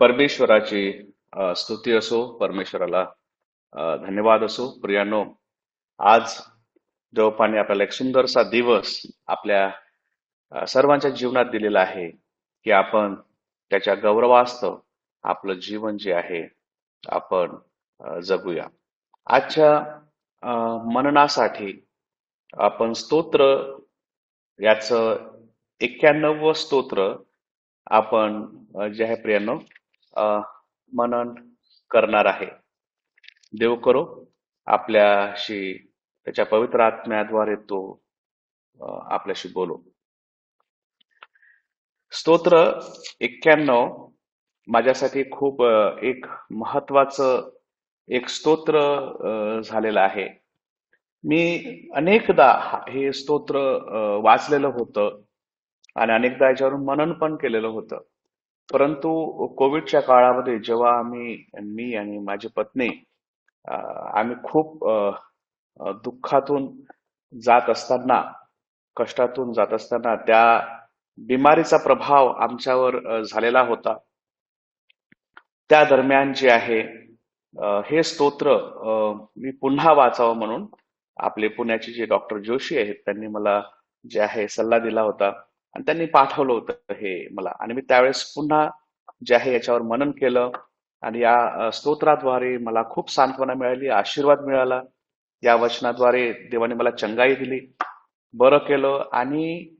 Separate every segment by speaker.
Speaker 1: परमेश्वराची स्तुती असो, परमेश्वराला धन्यवाद असो. प्रियानो, आज देवपाने आपल्याला एक सुंदरसा दिवस आपल्या सर्वांच्या जीवनात दिलेला आहे की आपण त्याच्या गौरवास्तव आपलं जीवन जे आहे आपण जगूया. आजच्या मननासाठी आपण स्तोत्र याचं 91 स्तोत्र आपण जे आहे प्रियानो मनन करणार आहे. देव करो आपल्याशी त्याच्या पवित्र आत्म्याद्वारे तो आपल्याशी बोलो. स्तोत्र 91 माझ्यासाठी खूप एक महत्वाचं एक स्तोत्र झालेलं आहे. मी अनेकदा हे स्तोत्र वाचलेलं होतं आणि अनेकदा याच्यावरून मनन पण केलेलं होतं. परंतु कोविडच्या काळामध्ये जेव्हा मी आणि माझी पत्नी आम्ही खूप दुःखातून जात असताना, कष्टातून जात असताना त्या बिमारीचा प्रभाव आमच्यावर झालेला होता. त्या दरम्यान जे आहे हे स्तोत्र मी पुन्हा वाचावं म्हणून आपले पुण्याचे जे डॉक्टर जोशी आहेत त्यांनी मला जे आहे सल्ला दिला होता आणि त्यांनी पाठवलं होतं हे मला, आणि मी त्यावेळेस पुन्हा जे आहे याच्यावर मनन केलं आणि या स्तोत्राद्वारे मला खूप सांत्वना मिळाली, आशीर्वाद मिळाला. या वचनाद्वारे देवाने मला चंगाई दिली, बरं केलं आणि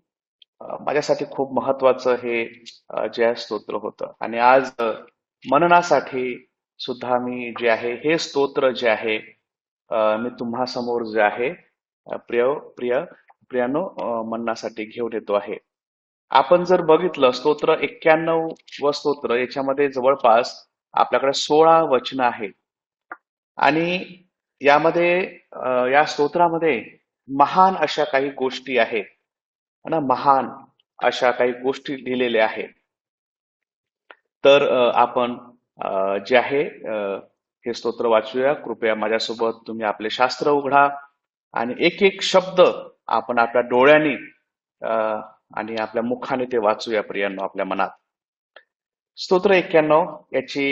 Speaker 1: माझ्यासाठी खूप महत्वाचं हे जे आहे स्तोत्र होतं. आणि आज मननासाठी सुद्धा मी जे आहे हे स्तोत्र जे आहे मी तुम्हा समोर जे आहे प्रिय प्रिय प्रियानो मननासाठी घेऊन येतो आहे. आपण जर बघितलं स्तोत्र 91 व स्तोत्र याच्यामध्ये जवळपास आपल्याकडे 16 वचनं आहेत आणि यामध्ये या स्तोत्रामध्ये महान अशा काही गोष्टी आहेत ना, महान अशा काही गोष्टी लिहिलेल्या आहेत. तर आपण जे आहे हे स्तोत्र वाचूया. कृपया माझ्यासोबत तुम्ही आपले शास्त्र उघडा आणि एक एक शब्द आपण आपल्या डोळ्यांनी आणि आपल्या मुखाने ते वाचूया प्रियांनो आपल्या मनात. स्तोत्र 91 याची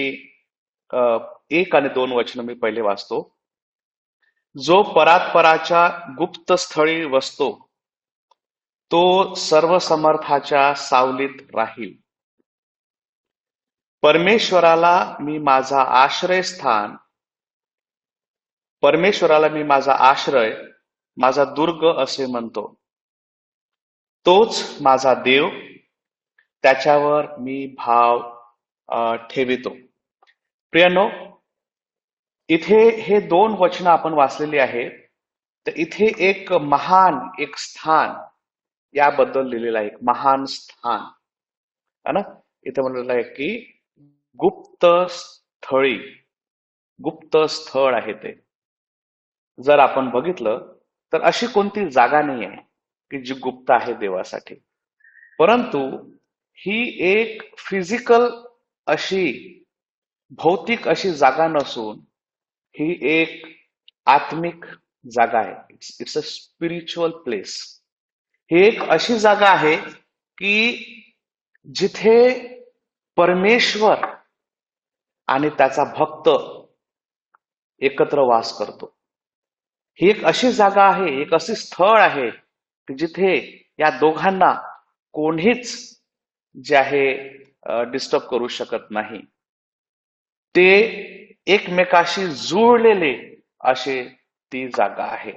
Speaker 1: 1 आणि 2 वचन मी पहिले वाचतो. जो परात्पराच्या गुप्त स्थळी वसतो तो सर्वसमर्थाच्या सावलीत राहील. परमेश्वराला मी माझा आश्रयस्थान, परमेश्वराला मी माझा आश्रय, माझा दुर्ग असे म्हणतो. तोच माझा देव, त्याच्यावर मी भाव ठेवितो. प्रियानो, इथे हे 2 वचनं आपण वाचलेली आहेत. तर इथे एक महान एक स्थान याबद्दल लिहिलेलं आहे, एक महान स्थान है ना. इथे म्हणलेलं आहे की गुप्त स्थळी, गुप्त स्थळ आहे ते. जर आपण बघितलं तर अशी कोणती जागा नाही आहे की जी गुप्त आहे देवासाठी, परंतु ही एक फिजिकल अशी भौतिक अशी जागा नसून ही एक आत्मिक जागा आहे. It's a spiritual place. ही एक अशी जागा आहे की जिथे परमेश्वर आणि त्याचा भक्त एकत्र वास करतो. ही एक अशी जागा आहे, एक असे स्थळ आहे की जिथे या दोघांना कोणीच जे आहे डिस्टर्ब करू शकत नाही. ते एकमेकाशी जुळलेले असे ती जागा आहे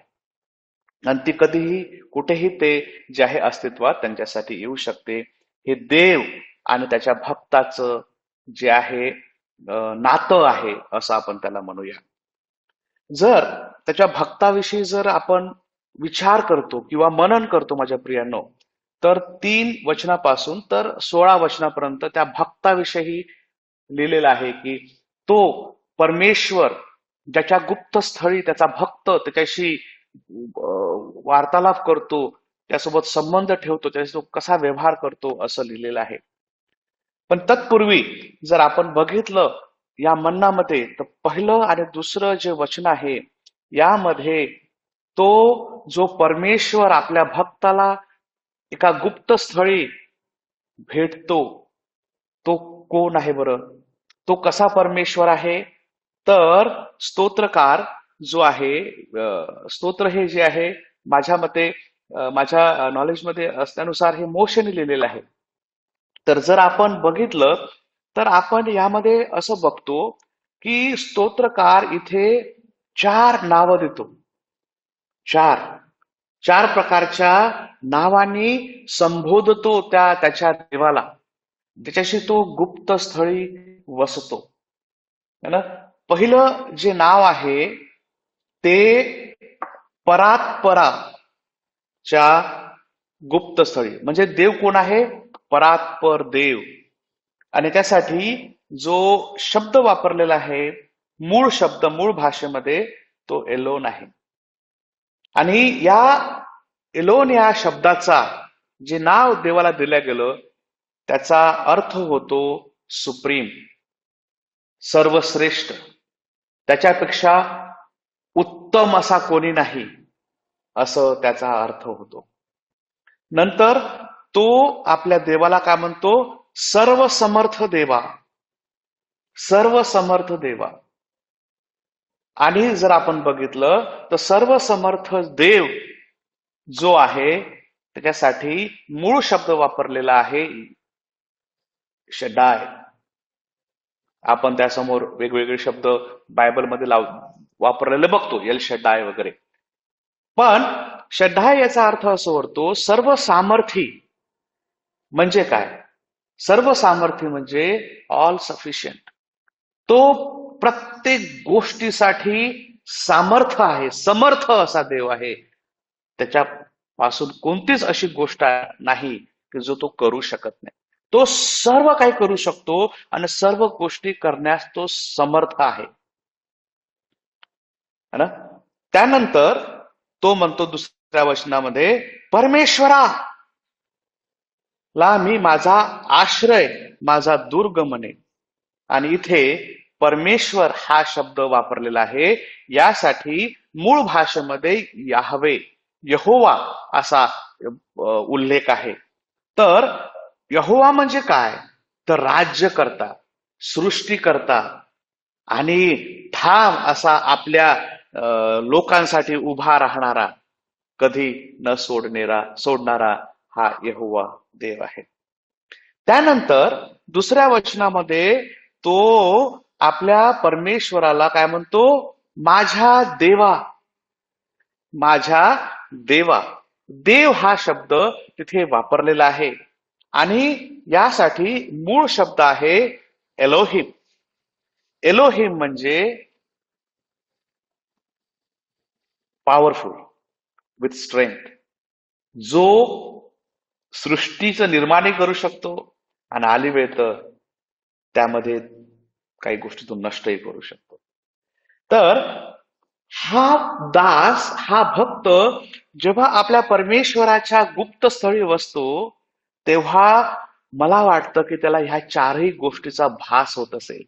Speaker 1: आणि ती कधीही कुठेही ते जे आहे अस्तित्वात त्यांच्यासाठी येऊ शकते. हे देव आणि त्याच्या भक्ताचं जे आहे नातं आहे असं आपण त्याला म्हणूया. जर त्याच्या भक्ताविषयी जर आपण विचार करतो किंवा मनन करतो माझ्या प्रियांनो, तर 3 वचनापासून तर 16 वचनापर्यंत त्या भक्ताविषयी लिहिलेलं आहे की तो परमेश्वर ज्याच्या गुप्त स्थळी त्याचा भक्त त्याच्याशी वार्तालाप करतो, त्यासोबत संबंध ठेवतो, त्याच्यासोबत कसा व्यवहार करतो असं लिहिलेलं आहे. पण तत्पूर्वी जर आपण बघितलं या मननामध्ये तर पहिलं आणि दुसरं जे वचन आहे यामध्ये तो जो परमेश्वर आपल्या भक्ताला एका गुप्त स्थळी भेटतो तो कोण आहे बरं? तो कसा परमेश्वर आहे? तर स्तोत्रकार जो आहे, स्तोत्र हे जे आहे, माझ्या मते, माझ्या नॉलेजमध्ये असण्यानुसार हे मोशेने लिहिलेलं आहे. तर जर आपण बघितलं तर आपण यामध्ये असं बघतो की स्तोत्रकार इथे 4 नावं देतो. चार चार प्रकारच्या नावांनी संबोधतो त्याच्या देवाला, त्याच्याशी तो गुप्त स्थळी वसतो, है ना. पहिलं जे नाव आहे ते परात्पराच्या गुप्तस्थळी, म्हणजे देव कोण आहे? परात्पर देव. आणि त्यासाठी जो शब्द वापरलेला आहे, मूळ शब्द, मूळ भाषेमध्ये तो एलोन आहे. आणि या एलोन या शब्दाचा जे नाव देवाला दिलं गेलं त्याचा अर्थ होतो सुप्रीम, सर्वश्रेष्ठ, त्याच्यापेक्षा उत्तम असा कोणी नाही, असं त्याचा अर्थ होतो. नंतर तो आपल्या देवाला काय म्हणतो? सर्वसमर्थ देवा, सर्वसमर्थ देवा. आणि जर आपण बघितलं तर सर्वसमर्थ देव जो आहे त्याच्यासाठी मूळ शब्द वापरलेला आहे शडाय. आपण त्यासमोर वेगवेगळे शब्द बायबलमध्ये वापरलेले बघतो, एल शडाय वगैरे. पण शडाय याचा अर्थ असं होतो सर्व सामर्थी. म्हणजे काय? सर्व सामर्थी म्हणजे ऑल सफिशियंट. तो प्रत्येक गोष्टीसाठी सामर्थ आहे, समर्थ असा देव आहे. त्याच्यापासून कोणतीच अशी गोष्ट नाही की जो तो करू शकत नाही. तो सर्व काही करू शकतो आणि सर्व गोष्टी करण्यास तो समर्थ आहे, है ना. त्यानंतर तो म्हणतो दुसऱ्या वचनामध्ये, परमेश्वरा ला मी माझा आश्रय, माझा दुर्ग म्हणेन. आणि इथे परमेश्वर हा शब्द वापरलेला आहे. यासाठी मूळ भाषेमध्ये याहवे, यहोवा असा उल्लेख आहे. तर यहोवा म्हणजे काय? तर राज्य करता, सृष्टी करता आणि ठाम असा आपल्या लोकांसाठी उभा राहणारा, कधी न सोडणारा हा यहोवा देव आहे. त्यानंतर दुसऱ्या वचनामध्ये तो आपल्या परमेश्वराला काय म्हणतो? माझ्या देवा, माझ्या देवा. देव हा शब्द तिथे वापरलेला आहे. आणि यासाठी मूळ शब्द आहे एलोहिम. एलोहिम म्हणजे पॉवरफुल, विथ स्ट्रेंथ, जो सृष्टीचं निर्माणही करू शकतो आणि आली वेळ तर त्यामध्ये काही गोष्टी तो नष्टही करू शकतो. तर हा दास, हा भक्त जेव्हा आपल्या परमेश्वराच्या गुप्त स्थळी वसतो तेव्हा मला वाटतं की त्याला ह्या चारही गोष्टीचा भास होत असेल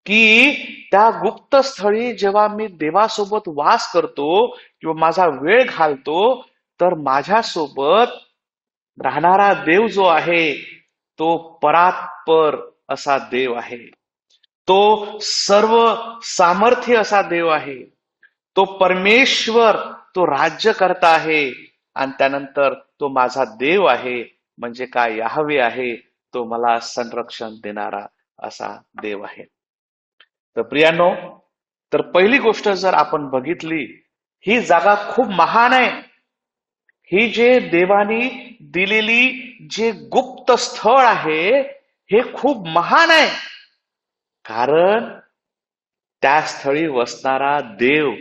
Speaker 1: की त्या गुप्त स्थळी जेव्हा मी देवासोबत वास करतो किंवा माझा वेळ घालतो तर माझ्यासोबत राहणारा देव जो आहे तो परात्पर असा देव आहे, तो सर्व सामर्थ्य असा देव आहे, तो परमेश्वर, तो राज्य करता आहे. आणि त्यानंतर तो माझा देव आहे, म्हणजे काय? याहवे आहे, तो मला संरक्षण देणारा असा देव आहे. तर प्रियानो, तर पहिली गोष्ट जर आपण बघितली, ही जागा खूप महान आहे. ही जे देवानी दिलेली जे गुप्त स्थळ आहे हे खूप महान आहे, कारण त्या स्थळी वसणारा देव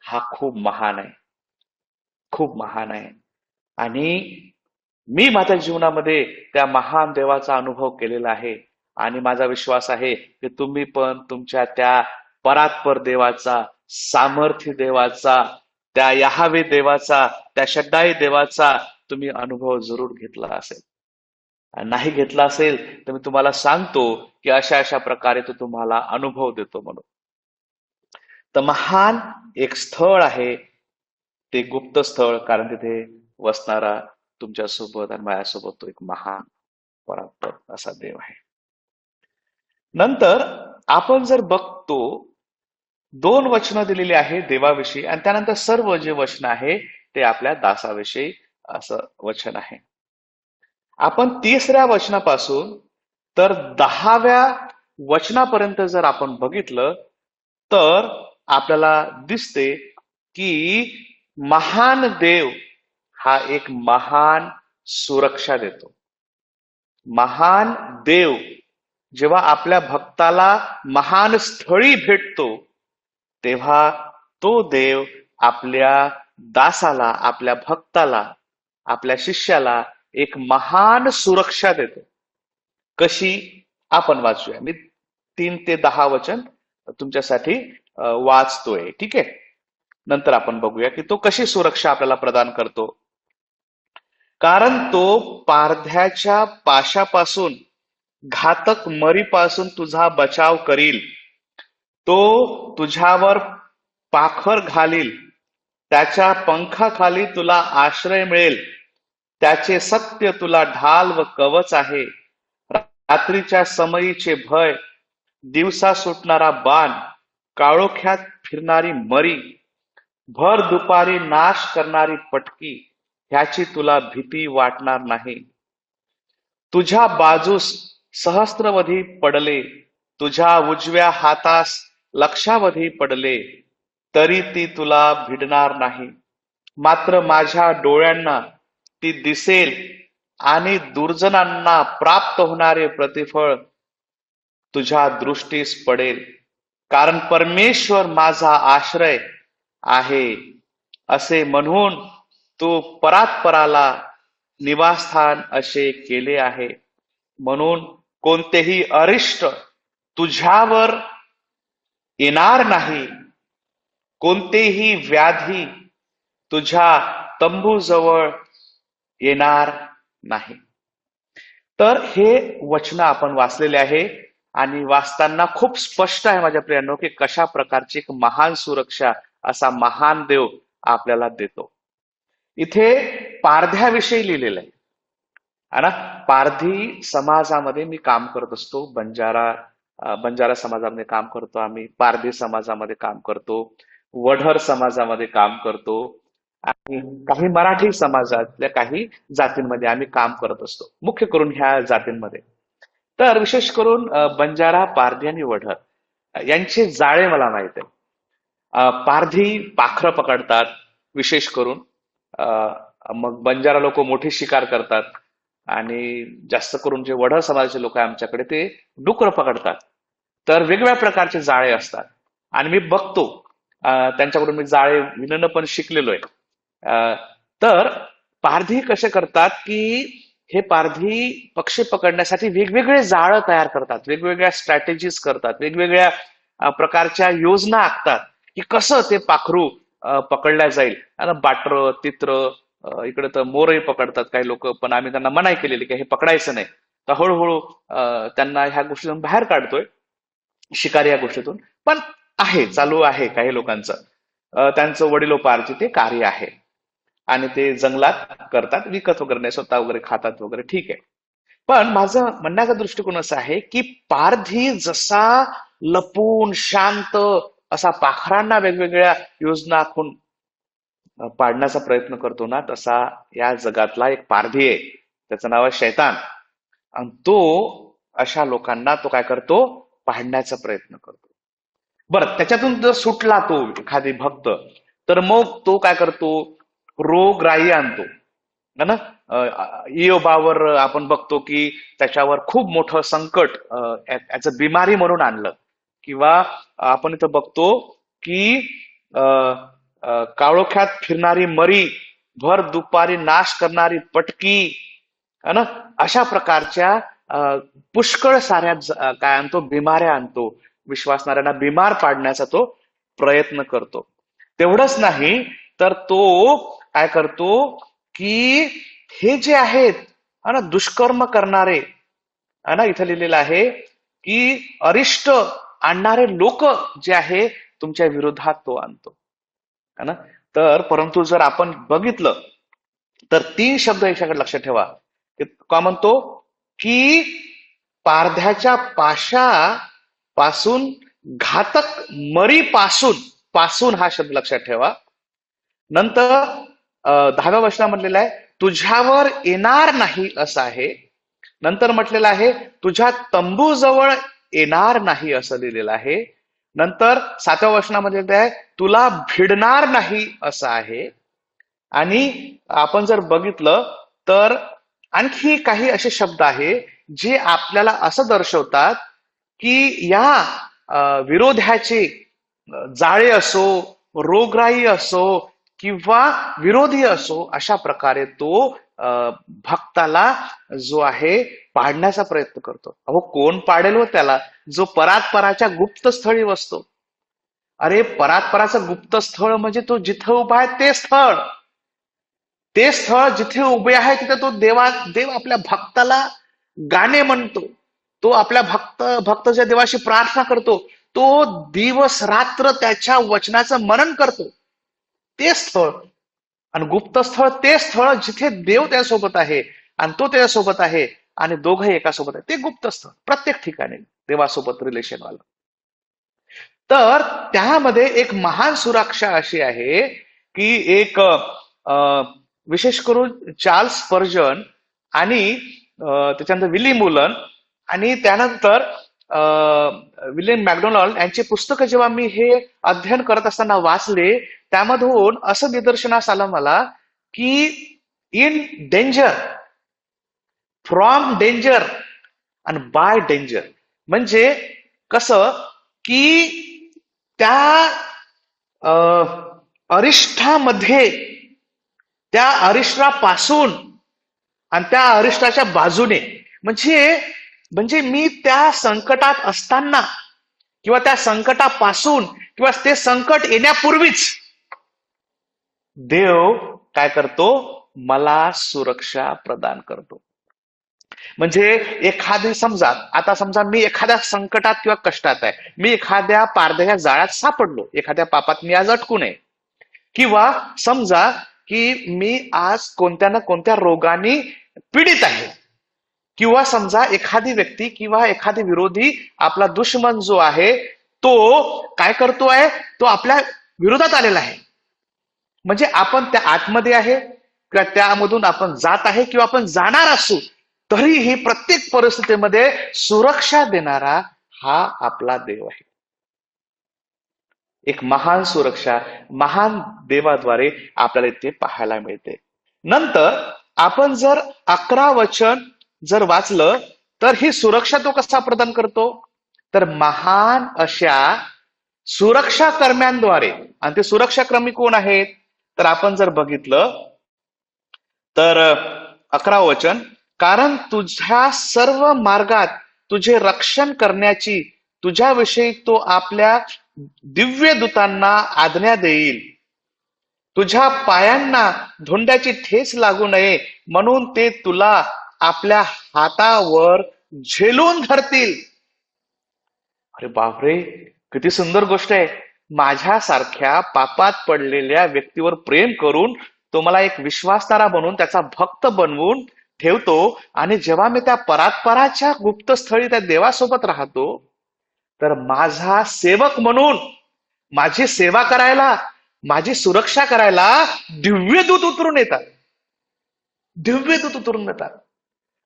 Speaker 1: हा खूप महान आहे, खूप महान आहे. आणि मी माझ्या जीवनामध्ये त्या महान देवाचा अनुभव केलेला आहे. आणि माझा विश्वास आहे की तुम्ही पण तुमच्या त्या परात्पर देवाचा, सामर्थ्य देवाचा, त्या याहवे देवाचा, त्या शड्डाई देवाचा तुम्ही अनुभव जरूर घेतला असेल. नाही घेतला असेल तर मी तुम्हाला सांगतो की अशा अशा प्रकारे तो तुम्हाला अनुभव देतो म्हणून. तर महान एक स्थळ आहे ते गुप्त स्थळ, कारण तिथे वसणारा तुमच्यासोबत आणि माझ्यासोबत तो एक महान परात्पर असा देव आहे. नंतर आपण जर बघतो, दोन वचनं दिलेली आहे देवाविषयी आणि त्यानंतर सर्व जे वचन आहे ते आपल्या दासाविषयी असं वचन आहे. आपण 30व्या वचनापासून तर 10व्या वचनापर्यंत जर आपण बघितलं तर आपल्याला दिसते की महान देव हा एक महान सुरक्षा देतो. महान देव जेव्हा आपल्या भक्ताला महान स्थळी भेटतो तेव्हा तो देव आपल्या दासाला, आपल्या भक्ताला, आपल्या शिष्याला एक महान सुरक्षा देतो. कशी? आपण वाचूया. मी 3 ते 10 वचन तुमच्यासाठी वाचतोय, ठीक आहे. नंतर आपण बघूया की तो कशी सुरक्षा आपल्याला प्रदान करतो. कारण तो पारध्याच्या पाशापासून, घातक मरीपासून तुझा बचाव करील. तो तुझ्यावर पाखर घालील, त्याच्या पंखाखाली तुला आश्रय मिळेल. त्याचे सत्य तुला ढाल व कवच आहे. रात्रीच्या समयीचे भय, दिवसा सुटणारा बाण, काळोख्यात फिरणारी मरी, भर दुपारी नाश करणारी पटकी, ह्याची तुला भीती वाटणार नाही. तुझ्या बाजूस सहस्त्रवधी पडले, तुझ्या उजव्या हातास लक्षावधी पडले, तरी ती तुला भिडणार नाही. मात्र माझ्या डोळ्यांना ती दिसेल आणि दुर्जनांना प्राप्त होणारे प्रतिफळ तुझ्या दृष्टीस पडेल. कारण परमेश्वर माझा आश्रय आहे असे म्हणून तू परात्पराला निवासस्थान असे केले आहे. म्हणून कोणतेही अरिष्ट तुझ्यावर येणार नाही, कोणतेही व्याधी तुझ्या तंबूजवळ येणार नाही. तर हे वचन आपण वाचलेले आहे आणि वाचताना खूप स्पष्ट आहे माझ्या प्रियांनो की कशा प्रकारची एक महान सुरक्षा असा महान देव आपल्याला देतो. इथे पारध्याविषयी लिहिलेलं आहे. ना पारधी समाजामध्ये मी काम करत असतो. बंजारा समाजामध्ये काम करतो आम्ही, पारधी समाजामध्ये काम करतो, वढर समाजामध्ये काम करतो आणि काही मराठी समाजातल्या काही जातींमध्ये आम्ही काम करत असतो, मुख्य करून ह्या जातींमध्ये. तर विशेष करून बंजारा, पारधी आणि वढर यांचे जाळे मला माहित आहे. पारधी पाखरं पकडतात विशेष करून. मग बंजारा लोक मोठी शिकार करतात आणि जास्त करून जे वढर समाजाचे लोक आहे आमच्याकडे ते डुकर पकडतात. तर वेगवेगळ्या प्रकारचे जाळे असतात आणि मी बघतो त्यांच्याकडून मी जाळे विणणं पण शिकलेलो आहे. तर पारधी कसे करतात की हे पारधी पक्षी पकडण्यासाठी वेगवेगळे जाळं तयार करतात, वेगवेगळ्या स्ट्रॅटेजीज करतात, वेगवेगळ्या प्रकारच्या योजना आखतात की कसं ते पाखरू पकडल्या जाईल. आणि बाटर, तित्र, इकडे तर मोरही पकडतात काही लोक, पण आम्ही त्यांना मनाई केलेली की हे पकडायचं नाही. तर हळूहळू त्यांना ह्या गोष्टीतून बाहेर काढतोय, शिकारी या गोष्टीतून. पण आहे, चालू आहे काही लोकांचं, त्यांचं वडिलोपार्जित ते कार्य आहे आणि ते जंगलात करतात, विकत वगैरे नाही, स्वतः वगैरे खातात वगैरे, ठीक आहे. पण माझं म्हणण्याचा दृष्टिकोन असा आहे की पारधी जसा लपून शांत असा पाखरांना वेगवेगळ्या योजना आखून पाडण्याचा प्रयत्न करतो ना, तसा या जगातला एक पारधी आहे, त्याचं नाव आहे शैतान. आणि तो अशा लोकांना तो काय करतो, पाडण्याचा प्रयत्न करतो. बरं, त्याच्यातून जर सुटला तो एखादी भक्त, तर मग तो काय करतो, रोगराई आणतो. है ना. इयोबावर आपण बघतो की त्याच्यावर खूप मोठं संकट ऍज अ बिमारी म्हणून आणलं. किंवा आपण इथं बघतो की काळोख्यात फिरणारी मरी, भर दुपारी नाश करणारी पटकी, है ना, अशा प्रकारच्या पुष्कळ साऱ्या काय आणतो, बिमाऱ्या आणतो. विश्वासणाऱ्यांना बिमार पाडण्याचा तो प्रयत्न करतो. तेवढंच नाही तर तो काय करतो की हे जे आहेत ना दुष्कर्म करणारे, है ना, इथं लिहिलेलं आहे की अरिष्ट आणणारे लोक जे आहे तुमच्या विरोधात तो आणतो. है ना. तर परंतु जर आपण बघितलं तर 3 शब्द याच्याकडे लक्षात ठेवा. का म्हणतो की पारध्याच्या पाशा पासून, घातक मरी पासून, पासून हा शब्द लक्षात ठेवा. नंतर 10व्या वचना म्हटलेलं आहे तुझ्यावर येणार नाही असं आहे. नंतर म्हटलेलं आहे तुझ्या तंबूजवळ येणार नाही असं लिहिलेलं आहे. नंतर 7व्या वचनामध्ये आहे तुला भिडणार नाही असं आहे. आणि आपण जर बघितलं तर आणखी काही असे शब्द आहे जे आपल्याला असं दर्शवतात की या विरोधाचे जाळे असो, रोगराई असो किंवा विरोधी असो, अशा प्रकारे तो भक्ताला जो आहे पाडण्याचा प्रयत्न करतो. अहो कोण पाडेल हो त्याला, जो परात्पराच्या गुप्त स्थळी बसतो. अरे परात्पराचं गुप्त स्थळ म्हणजे तो जिथं उभा आहे ते स्थळ, ते स्थळ जिथे उभे आहे तिथे तो देव आपल्या भक्ताला गाणे म्हणतो. तो आपल्या भक्त देवाशी प्रार्थना करतो. तो दिवस रात्र त्याच्या वचनाचं मनन करतो. ते स्थळ आणि गुप्त स्थळ ते स्थळ जिथे देव त्यासोबत आहे आणि तो त्याच्यासोबत आहे आणि दोघंही एकासोबत आहे. ते गुप्त स्थळ प्रत्येक ठिकाणी देवासोबत रिलेशन वाला. तर त्यामध्ये एक महान सुरक्षा अशी आहे की एक विशेष करून चार्ल्स स्पर्जन आणि त्याच्यानंतर विली मुलन आणि त्यानंतर विलियम मॅकडोनाल्ड यांची पुस्तकं जेव्हा मी हे अध्ययन करत असताना वाचले, त्यामधून असं निदर्शनास आलं मला की इन डेंजर, फ्रॉम डेंजर आणि बाय डेंजर, म्हणजे कसं की त्या अरिष्ठामध्ये, त्या अरिष्टापासून आणि त्या अरिष्टाच्या बाजूने, म्हणजे मी त्या संकटात असताना किंवा त्या संकटापासून किंवा ते संकट येण्यापूर्वीच देव काय करतो, मला सुरक्षा प्रदान करतो. म्हणजे एखादी समजा मी एखाद्या संकटात किंवा कष्टात आहे, मी एखाद्या पारध्या जाळ्यात सापडलो, एखाद्या पापात मी आज अटकू नये, किंवा समजा की मी आज कोणत्या ना कोणत्या रोगाने पीडित आहे, किंवा समजा एखादी व्यक्ती किंवा एखादी विरोधी आपला दुश्मन जो आहे तो काय करतोय, तो आपल्या विरोधात आलेला आहे. म्हणजे आपण त्या आतमध्ये आहे किंवा त्यामधून आपण जात आहे किंवा आपण जाणार असू, तरीही प्रत्येक परिस्थितीमध्ये सुरक्षा देणारा हा आपला देव आहे. एक महान सुरक्षा महान देवाद्वारे आपल्याला इथे पाहायला मिळते. नंतर आपण जर 11 वचन जर वाचलं तर ही सुरक्षा तो कसा प्रदान करतो, तर महान अशा सुरक्षा कर्म्यांद्वारे. आणि ते सुरक्षा कर्मी कोण आहेत, तर आपण जर बघितलं तर 11 वचन, कारण तुझ्या सर्व मार्गात तुझे रक्षण करण्याची तुझ्याविषयी तो आपल्या दिव्य दूतांना आज्ञा देईल. तुझ्या पायांना धोंड्याची ठेच लागू नये म्हणून ते तुला आपल्या हातावर झेलून धरतील. अरे बापरे, किती सुंदर गोष्ट आहे. माझ्यासारख्या पापात पडलेल्या व्यक्तीवर प्रेम करून तो मला एक विश्वासणारा बनवून त्याचा भक्त बनवून ठेवतो. आणि जेव्हा मी त्या परात्पराच्या गुप्तस्थळी त्या देवासोबत राहतो, तर माझा सेवक म्हणून माझी सेवा करायला, माझी सुरक्षा करायला दिव्य दूत उतरून येतात. दिव्य दूत उतरून येतात.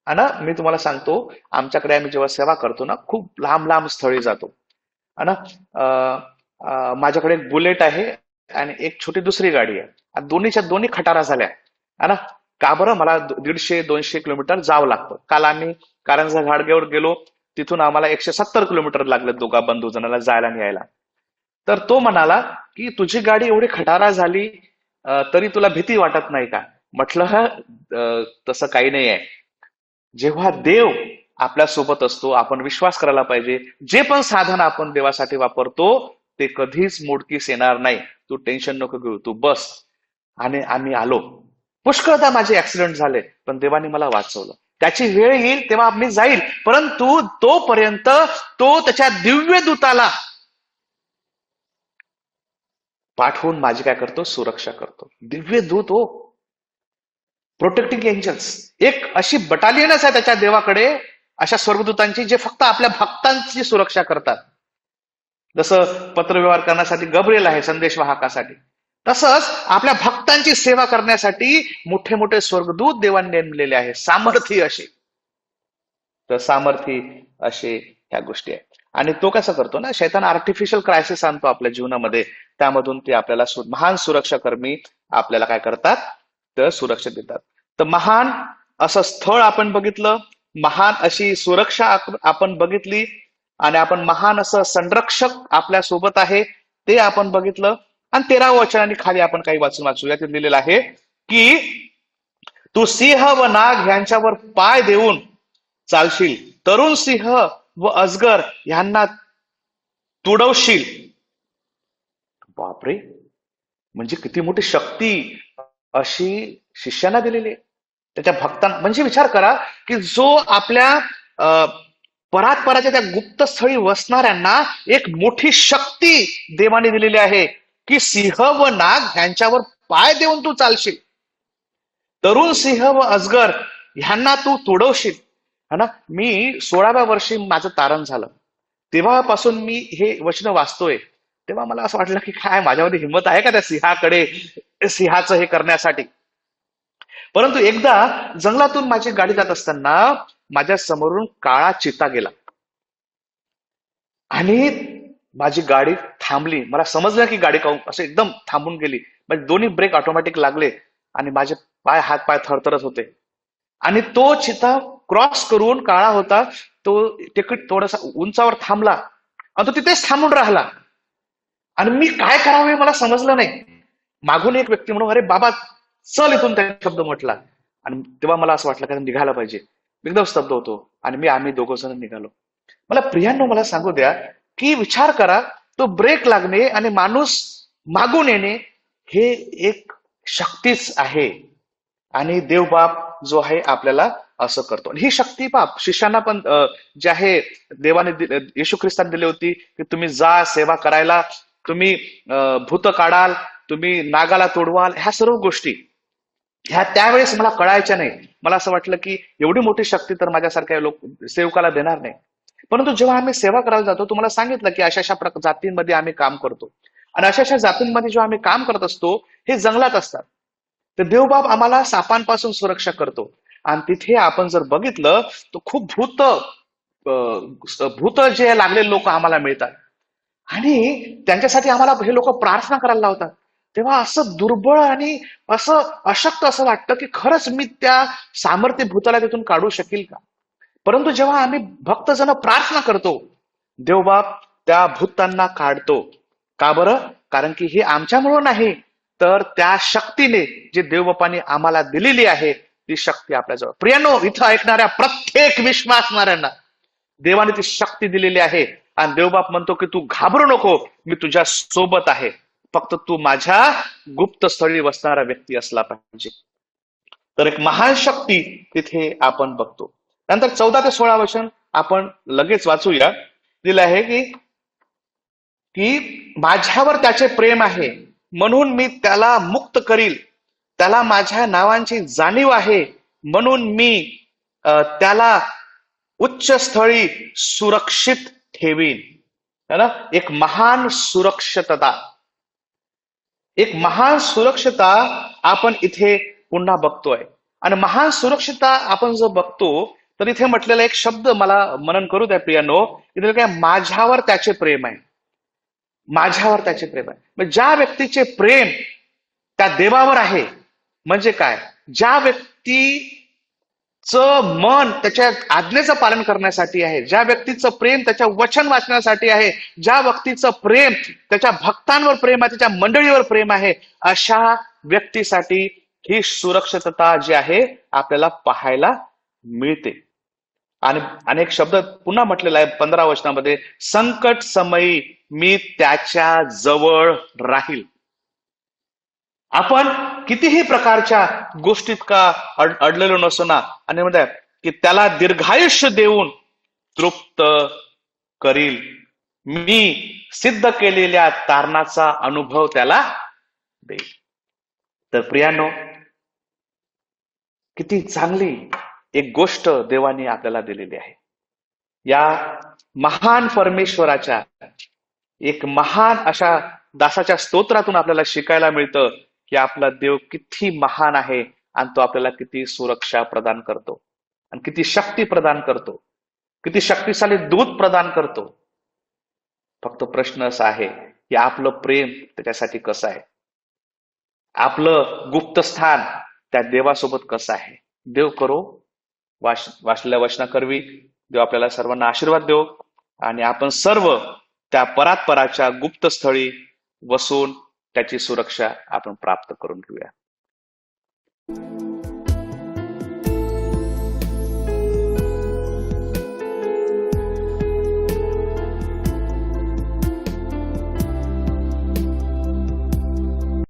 Speaker 1: आणि मी तुम्हाला सांगतो, आमच्याकडे आम्ही जेव्हा सेवा करतो ना, खूप लांब लांब स्थळी जातो. आणि माझ्याकडे एक बुलेट आहे आणि एक छोटी दुसरी गाडी आहे. दोन्हीच्या दोन्ही खटारा झाल्या. आणि का बरं, मला 150-200 किलोमीटर जावं लागतं. काल आम्ही कारंजा घाटगेवर गेलो, तिथून आम्हाला 170 किलोमीटर लागले दोघा बंधू जणांना जायला आणि यायला. तर तो म्हणाला की तुझी गाडी एवढी खटारा झाली तरी तुला भीती वाटत नाही का? म्हटलं तसं काही नाही आहे. जेव्हा देव आपल्या सोबत असतो, आपण विश्वास करायला पाहिजे. जे पण साधन आपण देवासाठी वापरतो ते कधीच मोडकीस येणार नाही. तू टेन्शन नको घेऊ, तू बस. आणि आम्ही आलो. पुष्कळदा माझे ऍक्सिडेंट झाले, पण देवाने मला वाचवलं. त्याची वेळ येईल तेव्हा मी जाईल, परंतु तोपर्यंत तो त्याच्या दिव्य दूताला पाठवून माझी काय करतो, सुरक्षा करतो. दिव्य दूत हो, प्रोटेक्टिंग एंजल्स. एक अशी बटालियनच आहे त्याच्या देवाकडे, अशा स्वर्गदूतांची जे फक्त आपल्या भक्तांची सुरक्षा करतात. जसं पत्रव्यवहार करण्यासाठी गब्रिएल आहे संदेशवाहकासाठी, तसंच आपल्या भक्तांची सेवा करण्यासाठी मोठे मोठे स्वर्गदूत देवाने नेमलेले आहे, सामर्थी असे. तर सामर्थी असे ह्या गोष्टी आहेत. आणि तो कसं करतो ना, शैतान आर्टिफिशियल क्रायसिस आणतो आपल्या जीवनामध्ये, त्यामधून ते आपल्याला महान सुरक्षा कर्मी आपल्याला काय करतात, तर सुरक्षा देतात. तर महान असं स्थळ आपण बघितलं, महान अशी सुरक्षा आपण बघितली, आणि आपण महान असं संरक्षक आपल्या सोबत आहे ते आपण बघितलं. आणि 13व्या वचनाने खाली आपण काही वाचूया. ते दिलेलं आहे की तू सिंह व नाग यांच्यावर पाय देऊन चालशील, तरुण सिंह व अजगर यांना तुडवशील. बापरे, म्हणजे किती मोठी शक्ती अशी शिष्यांना दिलेली आहे, त्याच्या भक्तांना. म्हणजे विचार करा की जो आपल्या परात्पराच्या त्या गुप्त स्थळी वसणाऱ्यांना एक मोठी शक्ती देवाने दिलेली आहे की सिंह व नाग यांच्यावर पाय देऊन तू चालशील, तरुण सिंह व अजगर ह्यांना तू तुडवशील. है ना. मी 16व्या वर्षी माझं तारण झालं, तेव्हापासून मी हे वचन वाचतोय, तेव्हा मला असं वाटलं की काय माझ्यामध्ये हिंमत आहे का त्या सिंहाचं हे करण्यासाठी. परंतु एकदा जंगलातून माझी गाडी जात असताना माझ्या समोरून काळा चिता गेला आणि माझी गाडी थांबली. मला समजलं की गाडी असं एकदम थांबून गेली. म्हणजे दोन्ही ब्रेक ऑटोमॅटिक लागले आणि माझे हात पाय थरथरत होते. आणि तो चिता क्रॉस करून, काळा होता तो, तिकीट थोडासा उंचावर थांबला आणि तो तिथेच थांबून राहिला. आणि मी काय करावे मला समजलं नाही. मागून एक व्यक्ती म्हणून, अरे बाबा चल इथून, त्या शब्द म्हटला. आणि तेव्हा मला असं वाटलं की निघायला पाहिजे. एकदम स्तब्ध होतो आणि आम्ही दोघं जण निघालो. मला प्रियांनो, मला सांगू द्या की विचार करा, तो ब्रेक लागणे आणि माणूस मागून येणे हे एक शक्तीच आहे. आणि देवबाप जो आहे आपल्याला असं करतो. ही शक्ती बाप शिष्यांना पण जे आहे देवाने येशू ख्रिस्ताने दिली होती की तुम्ही जा सेवा करायला, तुम्ही भूत काढाल, तुम्ही नागाला तोडवाल. ह्या सर्व गोष्टी ह्या त्यावेळेस मला कळायच्या नाही. मला असं वाटलं की एवढी मोठी शक्ती तर माझ्यासारख्या सेवकाला देणार नाही. परंतु जेव्हा आम्ही सेवा करायला जातो, तुम्हाला सांगितलं की अशा अशा जातींमध्ये आम्ही काम करतो, आणि अशा अशा जातींमध्ये जेव्हा आम्ही काम करत असतो हे जंगलात असतात, तर देवबाप आम्हाला सापांपासून सुरक्षा करतो. आणि तिथे आपण जर बघितलं तर खूप भूत जे लागलेले लोक आम्हाला मिळतात, आणि त्यांच्यासाठी आम्हाला हे लोक प्रार्थना करायला लावतात. तेव्हा असं दुर्बळ आणि असं अशक्त असं वाटतं की खरंच मी त्या सामर्थ्य भूताला तिथून काढू शकेल का. परंतु जेव्हा आम्ही भक्तजन प्रार्थना करतो, देवबाप त्या भूतांना काढतो. का बरं? कारण की हे आमच्यामुळं नाही, तर त्या शक्तीने जे देवबापाने आम्हाला दिलेली आहे ती शक्ती आपल्याजवळ. प्रियानो, इथं ऐकणाऱ्या प्रत्येक विश्वासणाऱ्यांना देवाने ती शक्ती दिलेली आहे. आणि देवबाप म्हणतो की तू घाबरू नको, मी तुझ्या सोबत आहे, फक्त तू माझ्या गुप्त स्थळी बसणारा व्यक्ती असला पाहिजे. तर एक महान शक्ती तिथे आपण बघतो. नंतर 14 ते 16 वचन आपण लगेच वाचूया. दिलं आहे की की माझ्यावर त्याचे प्रेम आहे म्हणून मी त्याला मुक्त करील, त्याला माझ्या नावांची जाणीव आहे म्हणून मी त्याला उच्च स्थळी सुरक्षित ठेवीन. है ना. एक महान सुरक्षितता, एक महान सुरक्षता आपण इथे पुन्हा बघतोय. आणि महान सुरक्षितता आपण जर बघतो तर इथे म्हटलेला एक शब्द मला मनन करू द्या प्रियानो, इथे काय, माझ्यावर त्याचे प्रेम आहे. माझ्यावर त्याचे प्रेम आहे. म्हणजे ज्या व्यक्तीचे प्रेम त्या देवावर आहे, म्हणजे काय, ज्या व्यक्तीचं मन त्याच्या आज्ञेचं पालन करण्यासाठी आहे, ज्या व्यक्तीचं प्रेम त्याच्या वचन वाचण्यासाठी आहे, ज्या व्यक्तीचं प्रेम त्याच्या भक्तांवर प्रेम आहे, त्याच्या मंडळीवर प्रेम आहे, अशा व्यक्तीसाठी ही सुरक्षितता जी आहे आपल्याला पाहायला मिळते. आणि अनेक शब्द पुन्हा म्हटलेला आहे 15 वचनामध्ये, संकट समयी मी त्याच्या जवळ राहील. आपण कितीही प्रकारच्या गोष्टीत का अडलेलो नसो ना, आणि म्हणतात की त्याला दीर्घायुष्य देऊन तृप्त करील, मी सिद्ध केलेल्या तारणाचा अनुभव त्याला देईल. तर प्रियानो, किती चांगली एक गोष्ट देवाने आपल्याला दिलेली आहे. या महान परमेश्वराच्या एक महान अशा दासाच्या स्तोत्रातून आपल्याला शिकायला मिळतं की आपला देव किती महान आहे आणि तो आपल्याला किती सुरक्षा प्रदान करतो आणि किती शक्ती प्रदान करतो, किती शक्तिशाली दूत प्रदान करतो. फक्त प्रश्न असा आहे की आपलं प्रेम त्याच्यासाठी कसं आहे, आपलं गुप्त स्थान त्या देवासोबत कसं आहे. देव करो वाचलेल्या वचनाकरवी देव आपल्याला सर्वांना आशीर्वाद देव आणि आपण सर्व त्या परात्पराच्या गुप्त स्थळी वसून त्याची सुरक्षा आपण प्राप्त करून घेऊया.